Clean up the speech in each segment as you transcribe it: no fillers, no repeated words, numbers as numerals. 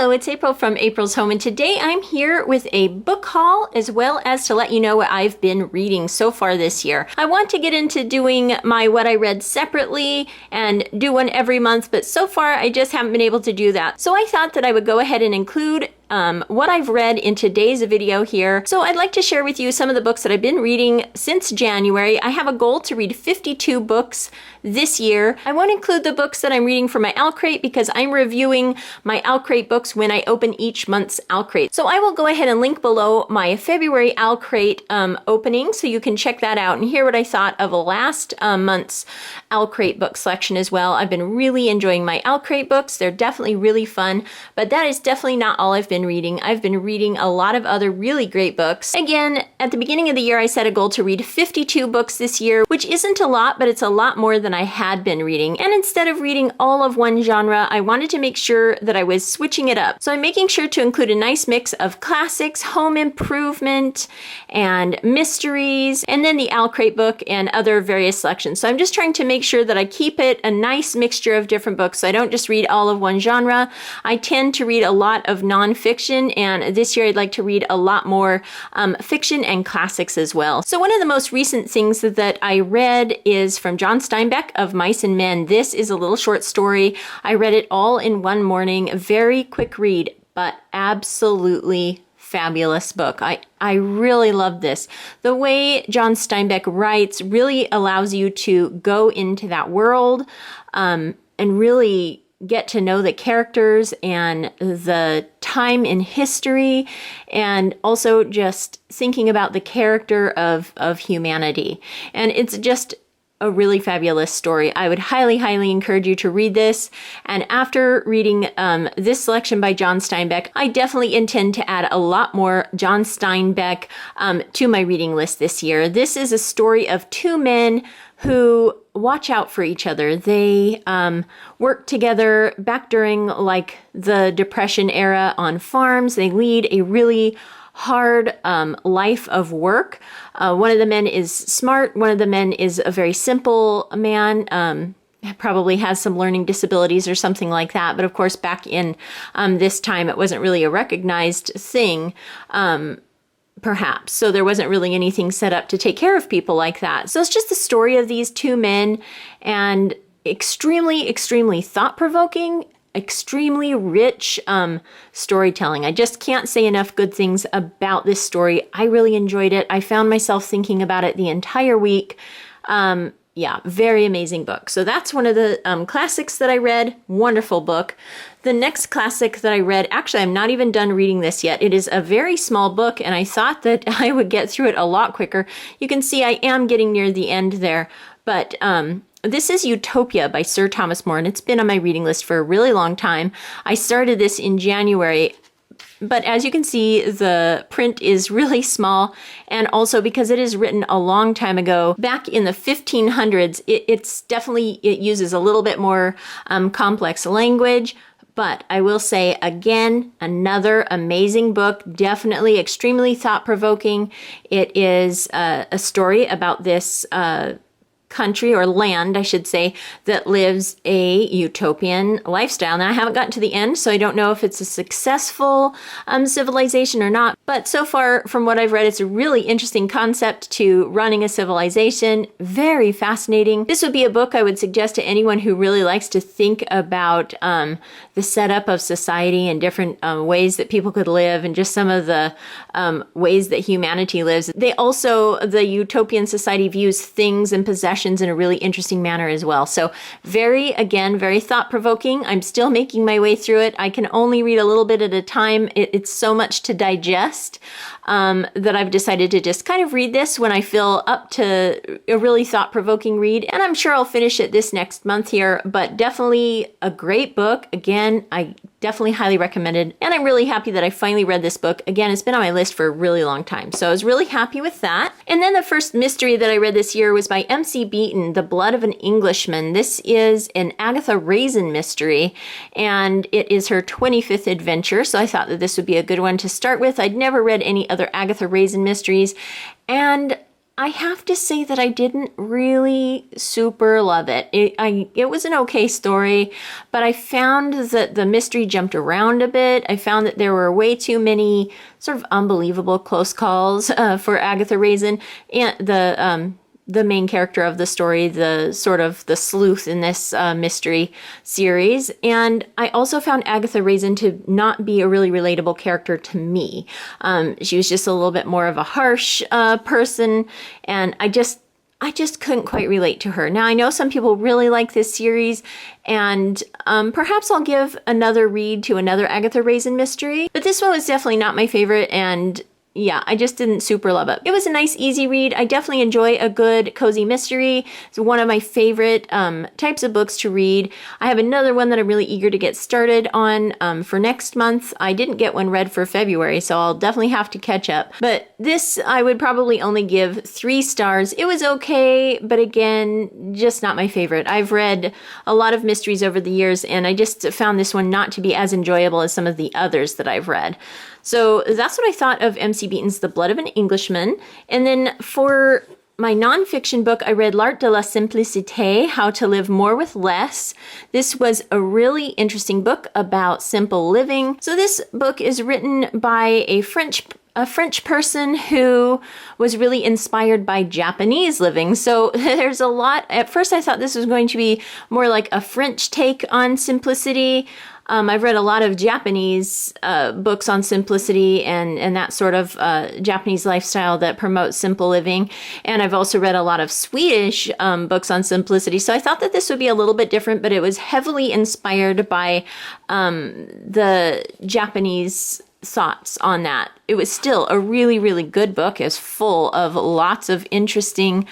Hello, it's April from April's Home, and today I'm here with a book haul as well as to let you know what I've been reading so far this year. I want to get into doing my what I read separately and do one every month, but so far I just haven't been able to do that. So I thought that I would go ahead and include what I've read in today's video here. So I'd like to share with you some of the books that I've been reading since January. I have a goal to read 52 books this year. I won't include the books that I'm reading for my OwlCrate because I'm reviewing my OwlCrate books when I open each month's OwlCrate. So I will go ahead and link below my February OwlCrate opening so you can check that out and hear what I thought of last month's OwlCrate book selection as well. I've been really enjoying my OwlCrate books. They're definitely really fun, but that is definitely not all I've been reading. I've been reading a lot of other really great books. Again, at the beginning of the year, I set a goal to read 52 books this year, which isn't a lot, but it's a lot more than I had been reading. And instead of reading all of one genre, I wanted to make sure that I was switching it up. So I'm making sure to include a nice mix of classics, home improvement, and mysteries, and then the OwlCrate book and other various selections. So I'm just trying to make sure that I keep it a nice mixture of different books. So I don't just read all of one genre. I tend to read a lot of nonfiction, and this year I'd like to read a lot more fiction and classics as well. So one of the most recent things that I read is from John Steinbeck of Mice and Men. This is a little short story. I read it all in one morning. A very quick read, but absolutely fabulous book. I really love this. The way John Steinbeck writes really allows you to go into that world and really get to know the characters and the time in history, and also just thinking about the character of humanity. And it's just a really fabulous story. I would highly, highly encourage you to read this. And after reading this selection by John Steinbeck, I definitely intend to add a lot more John Steinbeck to my reading list this year. This is a story of two men who watch out for each other. They work together back during like the Depression era on farms. They lead a really hard life of work. One of the men is smart. One of the men is a very simple man. Probably has some learning disabilities or something like that. But of course, back in this time, it wasn't really a recognized thing. Perhaps. So there wasn't really anything set up to take care of people like that. So it's just the story of these two men, and extremely, extremely thought-provoking, extremely rich storytelling. I just can't say enough good things about this story. I really enjoyed it. I found myself thinking about it the entire week. Yeah, very amazing book. So that's one of the classics that I read. Wonderful book. The next classic that I read, actually, I'm not even done reading this yet. It is a very small book, and I thought that I would get through it a lot quicker. You can see I am getting near the end there, but this is Utopia by Sir Thomas More, and it's been on my reading list for a really long time. I started this in January, but as you can see, the print is really small, and also because it is written a long time ago, back in the 1500s, it uses a little bit more complex language. But I will say, again, another amazing book, definitely extremely thought-provoking. It is a story about this country, or land, I should say, that lives a utopian lifestyle. Now, I haven't gotten to the end, so I don't know if it's a successful civilization or not. But so far, from what I've read, it's a really interesting concept to running a civilization. Very fascinating. This would be a book I would suggest to anyone who really likes to think about the setup of society and different ways that people could live, and just some of the ways that humanity lives. The utopian society views things and possessions in a really interesting manner as well. So very thought-provoking. I'm still making my way through it. I can only read a little bit at a time. It's so much to digest that I've decided to just kind of read this when I feel up to a really thought-provoking read. And I'm sure I'll finish it this next month here, but definitely a great book. Again, I definitely highly recommend it. And I'm really happy that I finally read this book. Again, it's been on my list for a really long time. So I was really happy with that. And then the first mystery that I read this year was by M.C. Beaton, The Blood of an Englishman. This is an Agatha Raisin mystery, and it is her 25th adventure. So I thought that this would be a good one to start with. I'd never read any other Agatha Raisin mysteries, and I have to say that I didn't really super love it. It was an okay story, but I found that the mystery jumped around a bit. I found that there were way too many sort of unbelievable close calls for Agatha Raisin, and the main character of the story, the sort of the sleuth in this mystery series. And I also found Agatha Raisin to not be a really relatable character to me. She was just a little bit more of a harsh person, and I just couldn't quite relate to her. Now, I know some people really like this series, and perhaps I'll give another read to another Agatha Raisin mystery, but this one was definitely not my favorite, and yeah, I just didn't super love it. It was a nice, easy read. I definitely enjoy a good, cozy mystery. It's one of my favorite types of books to read. I have another one that I'm really eager to get started on for next month. I didn't get one read for February, so I'll definitely have to catch up. But this, I would probably only give 3 stars. It was okay, but again, just not my favorite. I've read a lot of mysteries over the years, and I just found this one not to be as enjoyable as some of the others that I've read. So that's what I thought of M.C. Beaton's The Blood of an Englishman. And then for my nonfiction book, I read L'Art de la Simplicité, How to Live More with Less. This was a really interesting book about simple living. So this book is written by a French person who was really inspired by Japanese living. So there's a lot. At first I thought this was going to be more like a French take on simplicity. I've read a lot of Japanese books on simplicity and that sort of Japanese lifestyle that promotes simple living. And I've also read a lot of Swedish books on simplicity. So I thought that this would be a little bit different, but it was heavily inspired by the Japanese thoughts on that. It was still a really, really good book. It's full of lots of interesting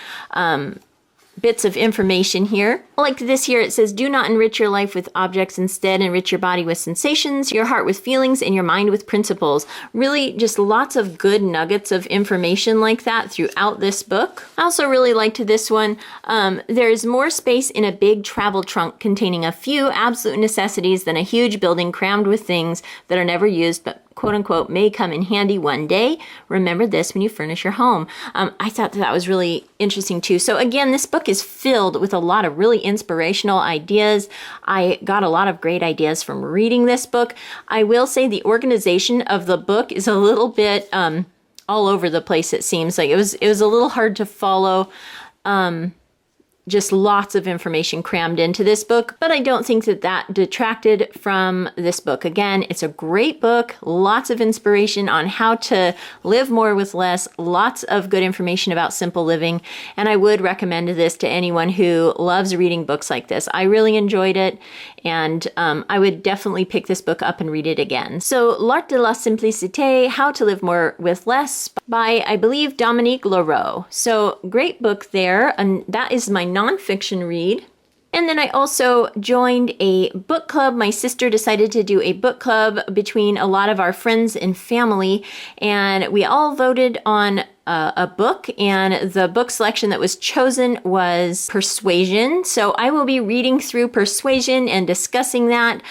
bits of information here. Like this here, it says, do not enrich your life with objects. Instead, enrich your body with sensations, your heart with feelings, and your mind with principles. Really just lots of good nuggets of information like that throughout this book. I also really liked this one. There's more space in a big travel trunk containing a few absolute necessities than a huge building crammed with things that are never used but quote unquote may come in handy one day. Remember this when you furnish your home. I thought that was really interesting too. So again, this book is filled with a lot of really inspirational ideas. I got a lot of great ideas from reading this book. I will say the organization of the book is a little bit all over the place. It seems like it was a little hard to follow. Just lots of information crammed into this book, but I don't think that detracted from this book. Again, it's a great book, lots of inspiration on how to live more with less, lots of good information about simple living, and I would recommend this to anyone who loves reading books like this. I really enjoyed it, and I would definitely pick this book up and read it again. So, L'Art de la Simplicité, How to Live More with Less, by, I believe, Dominique Leroux. So, great book there, and that is my nonfiction read. And then I also joined a book club. My sister decided to do a book club between a lot of our friends and family, and we all voted on a book, and the book selection that was chosen was Persuasion. So I will be reading through Persuasion and discussing that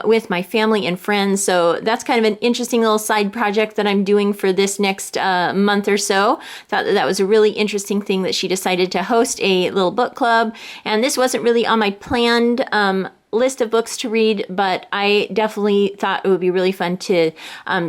with my family and friends. So that's kind of an interesting little side project that I'm doing for this next month or so. Thought that was a really interesting thing that she decided to host a little book club. And this wasn't really on my planned list of books to read, but I definitely thought it would be really fun to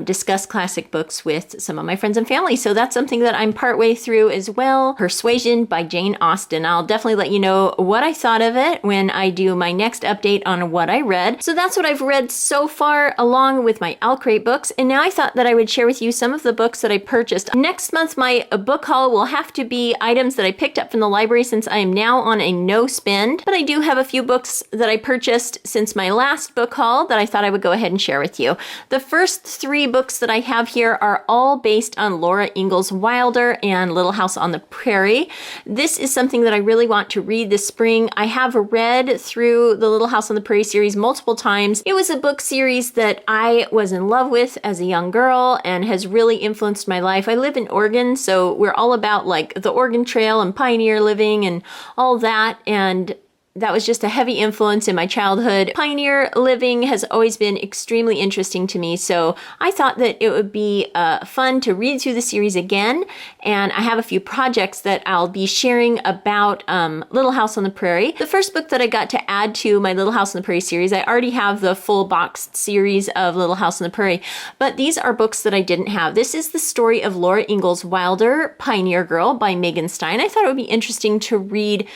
discuss classic books with some of my friends and family. So that's something that I'm partway through as well. Persuasion by Jane Austen. I'll definitely let you know what I thought of it when I do my next update on what I read. So that's what I've read so far, along with my Alcrate books. And now I thought that I would share with you some of the books that I purchased. Next month, my book haul will have to be items that I picked up from the library since I am now on a no spend. But I do have a few books that I purchased since my last book haul that I thought I would go ahead and share with you. The first 3 books that I have here are all based on Laura Ingalls Wilder and Little House on the Prairie. This is something that I really want to read this spring. I have read through the Little House on the Prairie series multiple times. It was a book series that I was in love with as a young girl and has really influenced my life. I live in Oregon, so we're all about like the Oregon Trail and pioneer living and all that, and that was just a heavy influence in my childhood. Pioneer living has always been extremely interesting to me, so I thought that it would be fun to read through the series again, and I have a few projects that I'll be sharing about Little House on the Prairie. The first book that I got to add to my Little House on the Prairie series, I already have the full boxed series of Little House on the Prairie, but these are books that I didn't have. This is the story of Laura Ingalls Wilder, Pioneer Girl by Megan Stein. I thought it would be interesting to read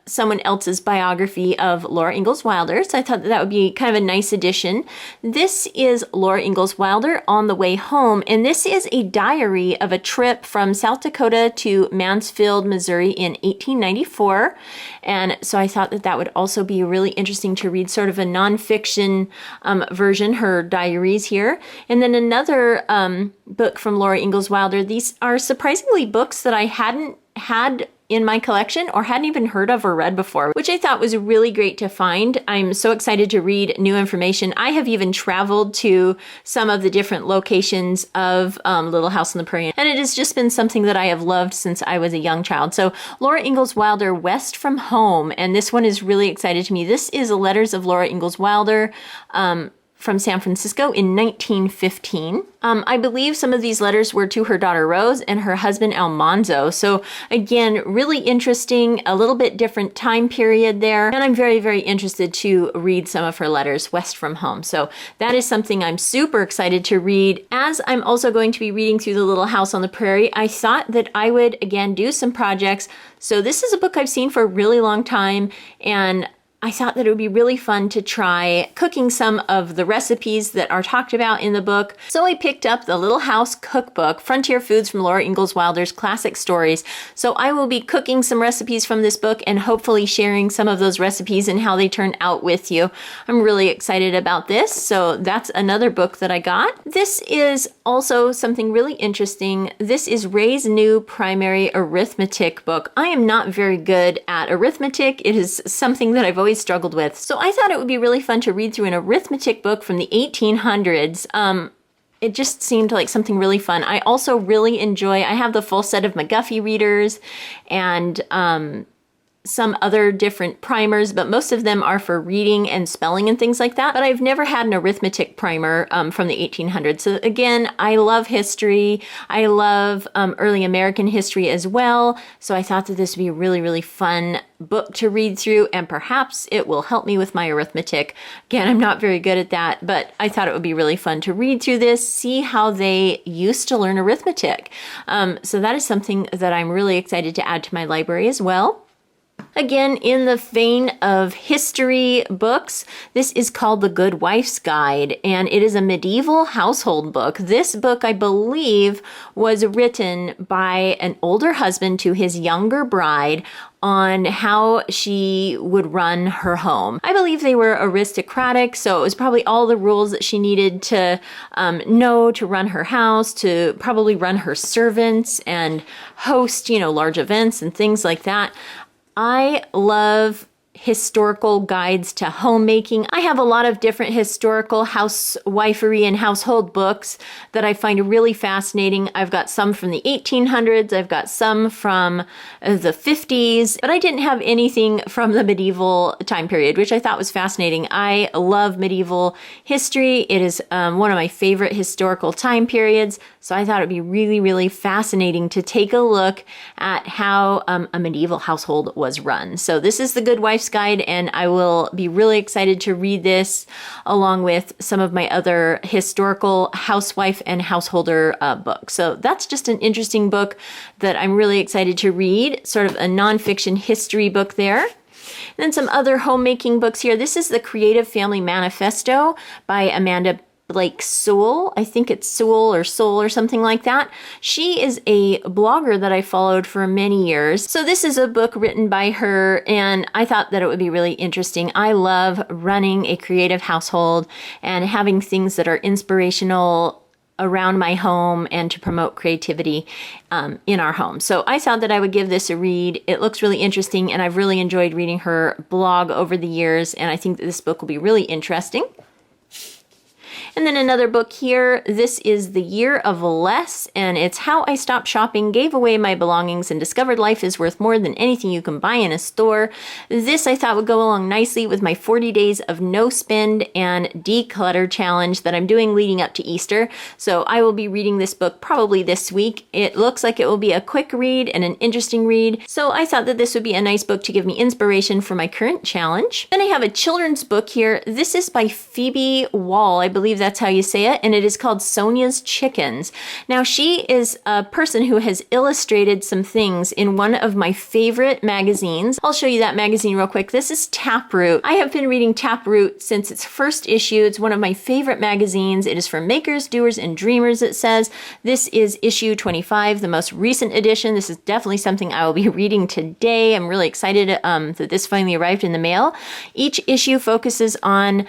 someone else's biography of Laura Ingalls Wilder, so I thought that would be kind of a nice addition. This is Laura Ingalls Wilder on the Way Home, and this is a diary of a trip from South Dakota to Mansfield, Missouri in 1894, and so I thought that that would also be really interesting to read, sort of a nonfiction version, her diaries here. And then another book from Laura Ingalls Wilder. These are surprisingly books that I hadn't had in my collection or hadn't even heard of or read before, which I thought was really great to find. I'm so excited to read new information. I have even traveled to some of the different locations of Little House on the Prairie, and it has just been something that I have loved since I was a young child. So Laura Ingalls Wilder, West from Home, and this one is really excited to me. This is Letters of Laura Ingalls Wilder, from San Francisco in 1915. I believe some of these letters were to her daughter Rose and her husband Almanzo. So again, really interesting, a little bit different time period there. And I'm very, very interested to read some of her letters, West from Home. So that is something I'm super excited to read. As I'm also going to be reading through the Little House on the Prairie, I thought that I would again do some projects. So this is a book I've seen for a really long time, and I thought that it would be really fun to try cooking some of the recipes that are talked about in the book. So I picked up the Little House Cookbook, Frontier Foods from Laura Ingalls Wilder's Classic Stories. So I will be cooking some recipes from this book and hopefully sharing some of those recipes and how they turn out with you. I'm really excited about this. So that's another book that I got. This is also something really interesting. This is Ray's new primary arithmetic book. I am not very good at arithmetic. It is something that I've always struggled with. So I thought it would be really fun to read through an arithmetic book from the 1800s. It just seemed like something really fun. I also really enjoy, I have the full set of McGuffey readers and some other different primers, but most of them are for reading and spelling and things like that. But I've never had an arithmetic primer from the 1800s. So again, I love history. I love early American history as well. So I thought that this would be a really, really fun book to read through, and perhaps it will help me with my arithmetic. Again, I'm not very good at that, but I thought it would be really fun to read through this, see how they used to learn arithmetic. So that is something that I'm really excited to add to my library as well. Again, in the vein of history books, this is called The Good Wife's Guide, and it is a medieval household book. This book, I believe, was written by an older husband to his younger bride on how she would run her home. I believe they were aristocratic, so it was probably all the rules that she needed to know to run her house, to probably run her servants and host, large events and things like that. I love historical guides to homemaking. I have a lot of different historical housewifery and household books that I find really fascinating. I've got some from the 1800s, I've got some from the 50s, but I didn't have anything from the medieval time period, which I thought was fascinating. I love medieval history. It is one of my favorite historical time periods, so I thought it'd be really, really fascinating to take a look at how a medieval household was run. So this is The Good Wife's Guide, and I will be really excited to read this along with some of my other historical housewife and householder books. So that's just an interesting book that I'm really excited to read, sort of a nonfiction history book there. And then some other homemaking books here. This is The Creative Family Manifesto by Amanda Blake Sewell. I think it's Sewell or something like that. She is a blogger that I followed for many years. So this is a book written by her, and I thought that it would be really interesting. I love running a creative household and having things that are inspirational around my home and to promote creativity in our home. So I thought that I would give this a read. It looks really interesting, and I've really enjoyed reading her blog over the years, and I think that this book will be really interesting. And then another book here, this is The Year of Less, and it's How I Stopped Shopping, Gave Away My Belongings, and Discovered Life is Worth More Than Anything You Can Buy in a Store. This I thought would go along nicely with my 40 days of no spend and declutter challenge that I'm doing leading up to Easter. So I will be reading this book probably this week. It looks like it will be a quick read and an interesting read. So I thought that this would be a nice book to give me inspiration for my current challenge. Then I have a children's book here. This is by Phoebe Wall. I believe that's how you say it. And it is called Sonia's Chickens. Now she is a person who has illustrated some things in one of my favorite magazines. I'll show you that magazine real quick. This is Taproot. I have been reading Taproot since its first issue. It's one of my favorite magazines. It is for makers, doers, and dreamers, it says. This is issue 25, the most recent edition. This is definitely something I will be reading today. I'm really excited that this finally arrived in the mail. Each issue focuses on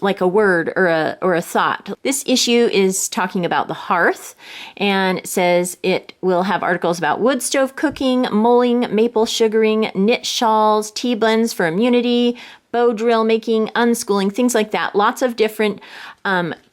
like a word or a thought. This issue is talking about the hearth, and it says it will have articles about wood stove cooking, mulling, maple sugaring, knit shawls, tea blends for immunity, bow drill making, unschooling, things like that. Lots of different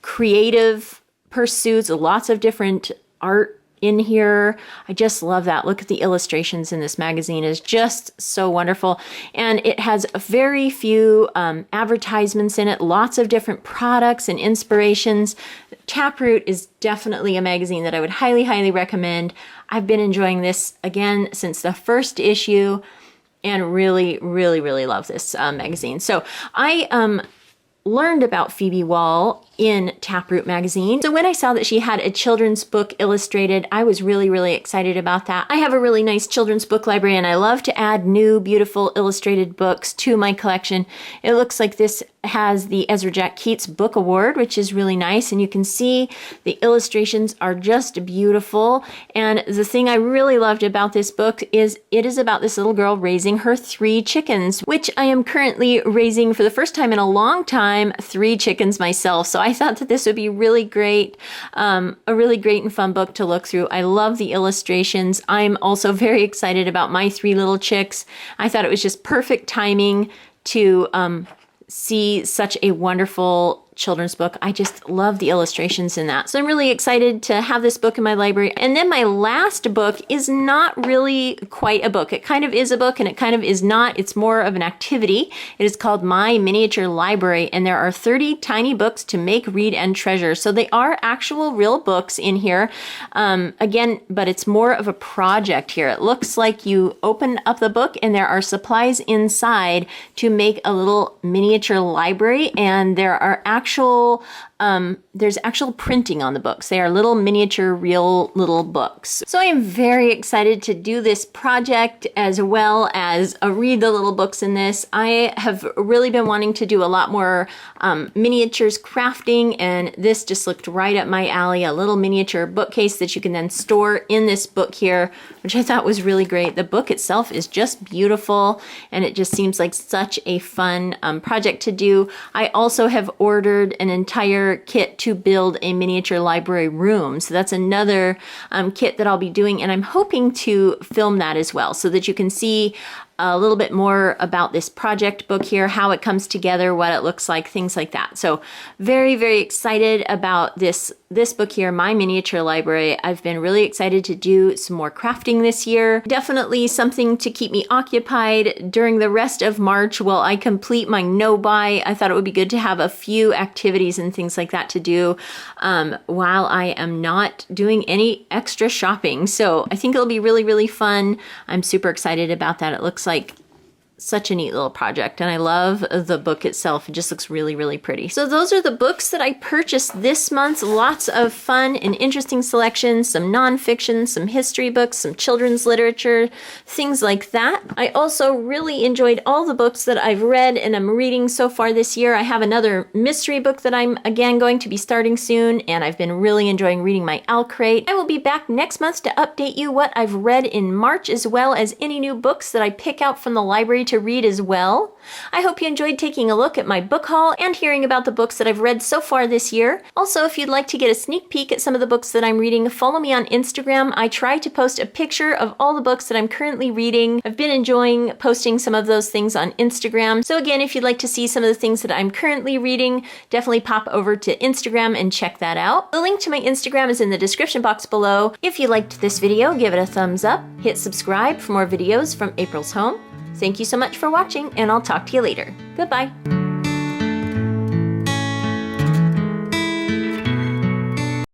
creative pursuits, lots of different art in here. I just love that. Look at the illustrations in this magazine. Is just so wonderful. And it has very few advertisements in it, lots of different products and inspirations. Taproot is definitely a magazine that I would highly, highly recommend. I've been enjoying this again since the first issue and really, really, really love this magazine. So I learned about Phoebe Wall in Taproot magazine. So when I saw that she had a children's book illustrated, I was really, really excited about that. I have a really nice children's book library, and I love to add new, beautiful illustrated books to my collection. It looks like this has the Ezra Jack Keats Book Award, which is really nice, and you can see the illustrations are just beautiful. And the thing I really loved about this book is it is about this little girl raising her 3 chickens, which I am currently raising for the first time in a long time, 3 chickens myself. So I thought that this would be really great, a really great and fun book to look through. I love the illustrations. I'm also very excited about my 3 little chicks. I thought it was just perfect timing to see such a wonderful children's book. I just love the illustrations in that. So I'm really excited to have this book in my library. And then my last book is not really quite a book. It kind of is a book and it kind of is not. It's more of an activity. It is called My Miniature Library, and there are 30 tiny books to make, read, and treasure. So they are actual real books in here. Again, but it's more of a project here. It looks like you open up the book and there are supplies inside to make a little miniature library, and there are there's actual printing on the books. They are little miniature, real little books. So I am very excited to do this project as well as read the little books in this. I have really been wanting to do a lot more miniatures crafting, and this just looked right up my alley. A little miniature bookcase that you can then store in this book here, which I thought was really great. The book itself is just beautiful, and it just seems like such a fun project to do. I also have ordered an entire kit to build a miniature library room. So that's another kit that I'll be doing, and I'm hoping to film that as well so that you can see a little bit more about this project book here, how it comes together, what it looks like, things like that. So very, very excited about this book here, My Miniature Library. I've been really excited to do some more crafting this year. Definitely something to keep me occupied during the rest of March while I complete my no-buy. I thought it would be good to have a few activities and things like that to do while I am not doing any extra shopping. So I think it'll be really, really fun. I'm super excited about that. It looks like such a neat little project, and I love the book itself. It just looks really, really pretty. So those are the books that I purchased this month. Lots of fun and interesting selections, some nonfiction, some history books, some children's literature, things like that. I also really enjoyed all the books that I've read and I'm reading so far this year. I have another mystery book that I'm again going to be starting soon, and I've been really enjoying reading my Owl Crate. I will be back next month to update you what I've read in March, as well as any new books that I pick out from the library to read as well. I hope you enjoyed taking a look at my book haul and hearing about the books that I've read so far this year. Also, if you'd like to get a sneak peek at some of the books that I'm reading, follow me on Instagram. I try to post a picture of all the books that I'm currently reading. I've been enjoying posting some of those things on Instagram. So again, if you'd like to see some of the things that I'm currently reading, definitely pop over to Instagram and check that out. The link to my Instagram is in the description box below. If you liked this video, give it a thumbs up, hit subscribe for more videos from April's Home. Thank you so much for watching, and I'll talk to you later. Goodbye.